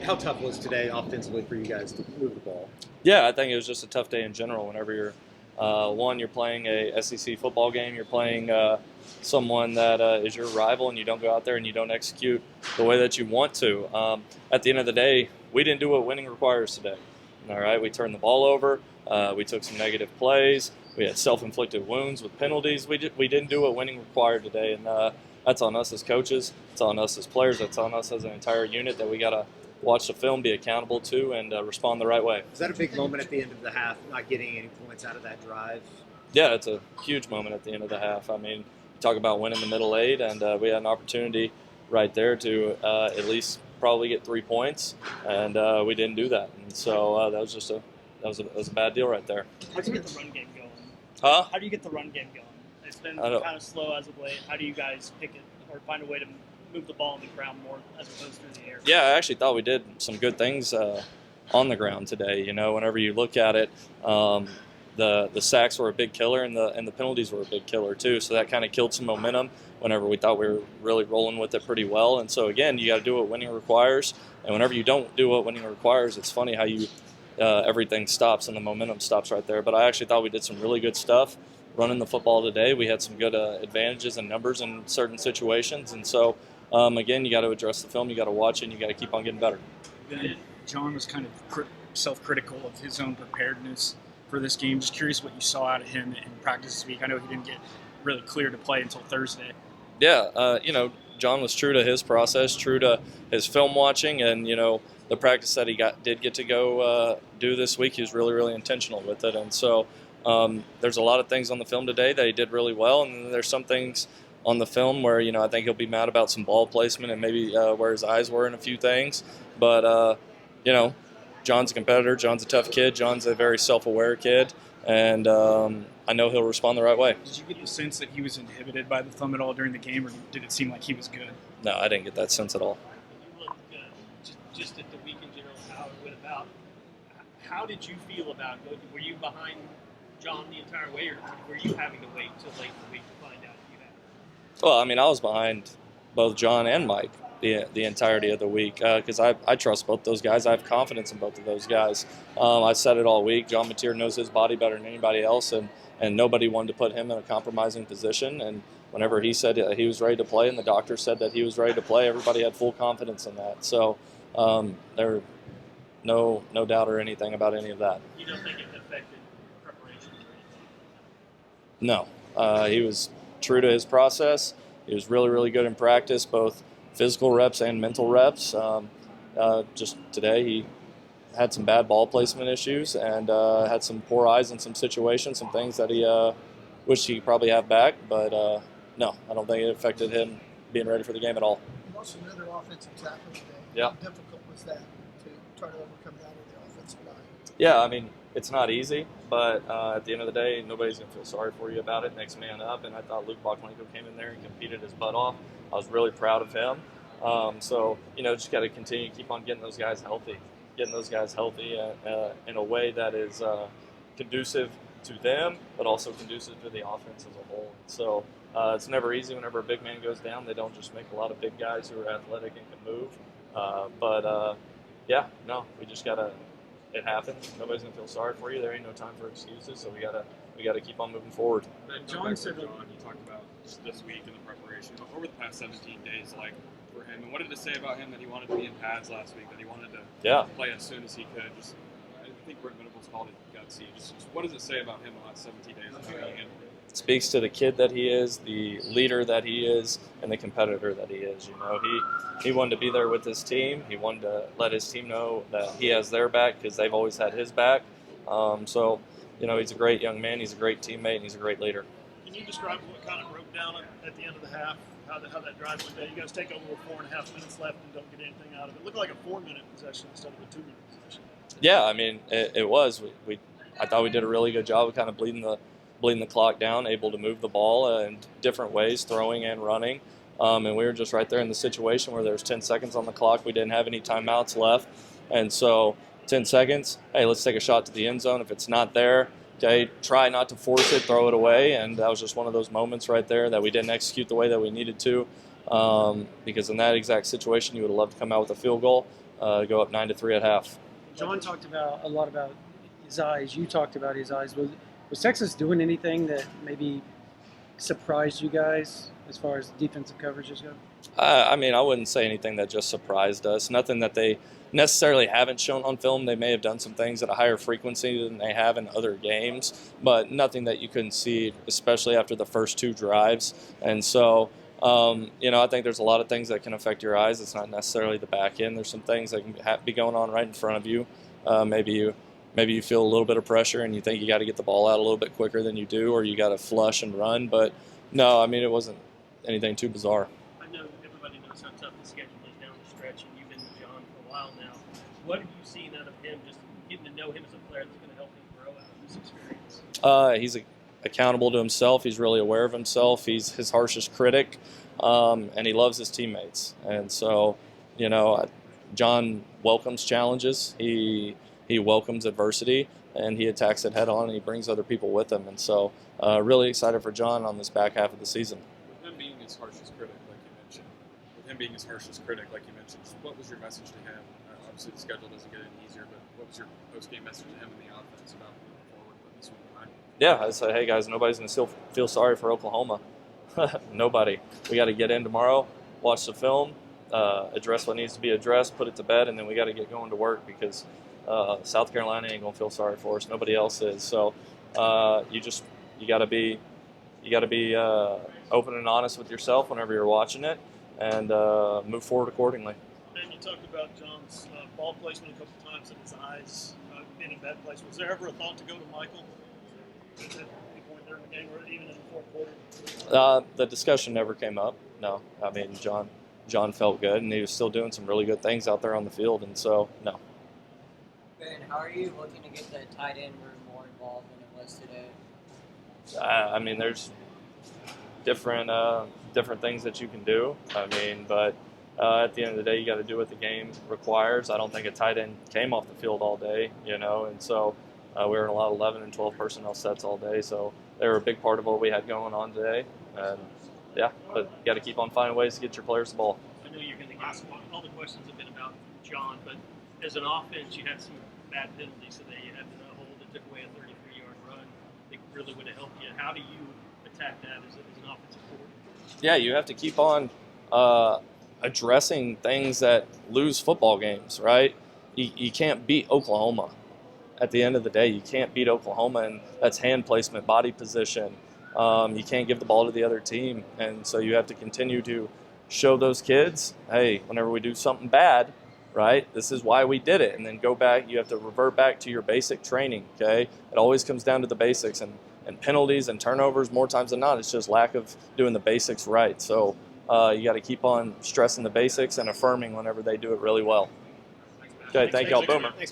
How tough was today offensively for you guys to move the ball? Yeah, I think it was just a tough day in general. Whenever you're playing a SEC football game, you're playing someone that is your rival, and you don't go out there and you don't execute the way that you want to. At the end of the day, we didn't do what winning requires today. All right, we turned the ball over. We took some negative plays. We had self-inflicted wounds with penalties. We didn't do what winning required today, and that's on us as coaches. It's on us as players. It's on us as an entire unit that we got to watch the film, be accountable to, and respond the right way. Was that a big moment at the end of the half, not getting any points out of that drive? Yeah, it's a huge moment at the end of the half. I mean, you talk about winning the middle eight, and we had an opportunity right there to at least probably get 3 points, and we didn't do that. And so that was just a bad deal right there. How do you get the run game going? Huh? How do you get the run game going? It's been kind of slow as of late. How do you guys pick it or find a way to move the ball on the ground more as opposed to the air? Yeah, I actually thought we did some good things on the ground today. You know, whenever you look at it, the sacks were a big killer, and the penalties were a big killer too. So that kind of killed some momentum whenever we thought we were really rolling with it pretty well. And so again, you got to do what winning requires. And whenever you don't do what winning requires, it's funny how you everything stops and the momentum stops right there. But I actually thought we did some really good stuff running the football today. We had some good advantages and numbers in certain situations. And so again, you got to address the film, you got to watch it, and you got to keep on getting better. Then John was kind of self-critical of his own preparedness for this game. Just curious what you saw out of him in practice this week. I know he didn't get really clear to play until Thursday. Yeah, John was true to his process, true to his film watching, and the practice that he did get to go do this week, he was really, really intentional with it. And so there's a lot of things on the film today that he did really well, and then there's some things on the film where I think he'll be mad about some ball placement and maybe where his eyes were in a few things. But John's a competitor. John's a tough kid. John's a very self-aware kid, and I know he'll respond the right way. Did you get the sense that he was inhibited by the thumb at all during the game, or did it seem like he was good? No, I didn't get that sense at all. You looked good. Just at the week in general, how it went about. How did you feel about it? Were you behind John the entire way, or were you having to wait until late in the week to find out you had? Well, I mean, I was behind both John and Mike the entirety of the week because I trust both those guys. I have confidence in both of those guys. I said it all week. John Mateer knows his body better than anybody else, and nobody wanted to put him in a compromising position. And whenever he said he was ready to play and the doctor said that he was ready to play, everybody had full confidence in that. So there no doubt or anything about any of that. You don't think it affected preparation or No. anything? He was true to his process. He was really, really good in practice, both physical reps and mental reps. Just today he had some bad ball placement issues and had some poor eyes in some situations, some things that he wished he could probably have back. But no, I don't think it affected him being ready for the game at all. You lost another offensive tackle today. Yeah. How difficult was that to try to overcome that in the offensive line? Yeah, I mean, it's not easy, but at the end of the day, nobody's going to feel sorry for you about it. Next man up, and I thought Luke Bachlenko came in there and competed his butt off. I was really proud of him. So, just got to continue to keep on getting those guys healthy in a way that is conducive to them, but also conducive to the offense as a whole. So it's never easy whenever a big man goes down. They don't just make a lot of big guys who are athletic and can move. We just got to – it happens. Nobody's going to feel sorry for you. There ain't no time for excuses, so we gotta keep on moving forward. John said you talked about just this week in the preparation, but over the past 17 days, like for him, and what did it say about him that he wanted to be in pads last week, that he wanted to play as soon as he could? Just, I think Rick Venables called it gutsy. Just what does it say about him the last 17 days and how he handled it? It speaks to the kid that he is, the leader that he is, and the competitor that he is. He wanted to be there with his team. He wanted to let his team know that he has their back because they've always had his back. He's a great young man. He's a great teammate, and he's a great leader. Can you describe what kind of broke down at the end of the half? How that drive went down? You guys take over with 4.5 minutes left and don't get anything out of it. It looked like a 4-minute possession instead of a 2-minute possession. Yeah, I mean, it was. I thought we did a really good job of kind of bleeding the clock down, able to move the ball in different ways, throwing and running. And we were just right there in the situation where there was 10 seconds on the clock. We didn't have any timeouts left. And so 10 seconds, hey, let's take a shot to the end zone. If it's not there, okay, try not to force it, throw it away. And that was just one of those moments right there that we didn't execute the way that we needed to. because in that exact situation, you would have loved to come out with a field goal, go up 9-3 at half. John talked a lot about his eyes. You talked about his eyes. Was Texas doing anything that maybe surprised you guys as far as defensive coverages go? I mean, I wouldn't say anything that just surprised us. Nothing that they necessarily haven't shown on film. They may have done some things at a higher frequency than they have in other games, but nothing that you couldn't see, especially after the first 2 drives. And so, I think there's a lot of things that can affect your eyes. It's not necessarily the back end. There's some things that can be going on right in front of you. Maybe you feel a little bit of pressure and you think you got to get the ball out a little bit quicker than you do, or you got to flush and run. But no, I mean, it wasn't anything too bizarre. I know everybody knows how tough the schedule is down the stretch, and you've been with John for a while now. What have you seen out of him, just getting to know him as a player that's going to help him grow out of this experience? He's accountable to himself. He's really aware of himself. He's his harshest critic, and he loves his teammates. And so, John welcomes challenges. He welcomes adversity, and he attacks it head on, and he brings other people with him. And so, really excited for John on this back half of the season. With him being his harshest critic, like you mentioned, what was your message to him? Obviously, the schedule doesn't get any easier, but what was your post-game message to him and the offense about moving forward with this one behind? Yeah, I said, hey guys, nobody's going to feel sorry for Oklahoma. Nobody. We got to get in tomorrow, watch the film, address what needs to be addressed, put it to bed, and then we got to get going to work because South Carolina ain't gonna feel sorry for us. Nobody else is. So you got to be open and honest with yourself whenever you're watching it, and move forward accordingly. And you talked about John's ball placement a couple times and his eyes being in bad place. Was there ever a thought to go to Michael at any point during the game, or even in the fourth quarter? The discussion never came up. No, I mean John felt good, and he was still doing some really good things out there on the field, and so no. Ben, how are you looking to get the tight end room more involved than it was today? I mean, there's different things that you can do. I mean, but at the end of the day, you got to do what the game requires. I don't think a tight end came off the field all day, and so we were in a lot of 11 and 12 personnel sets all day, so they were a big part of what we had going on today. And yeah, but you got to keep on finding ways to get your players the ball. I know you're going to ask all the questions have been about John, but as an offense, you had some bad penalties today. You had the hold that took away a 33-yard run that really would have helped you. How do you attack that as an offensive coordinator? Yeah, you have to keep on addressing things that lose football games, right? You can't beat Oklahoma. At the end of the day, you can't beat Oklahoma, and that's hand placement, body position. You can't give the ball to the other team, and so you have to continue to show those kids, hey, whenever we do something bad, right, this is why we did it, and then go back. You have to revert back to your basic training, okay? It always comes down to the basics, and penalties and turnovers, more times than not, it's just lack of doing the basics right. So you got to keep on stressing the basics and affirming whenever they do it really well. Okay, thank y'all, Boomer. Thanks, Ben.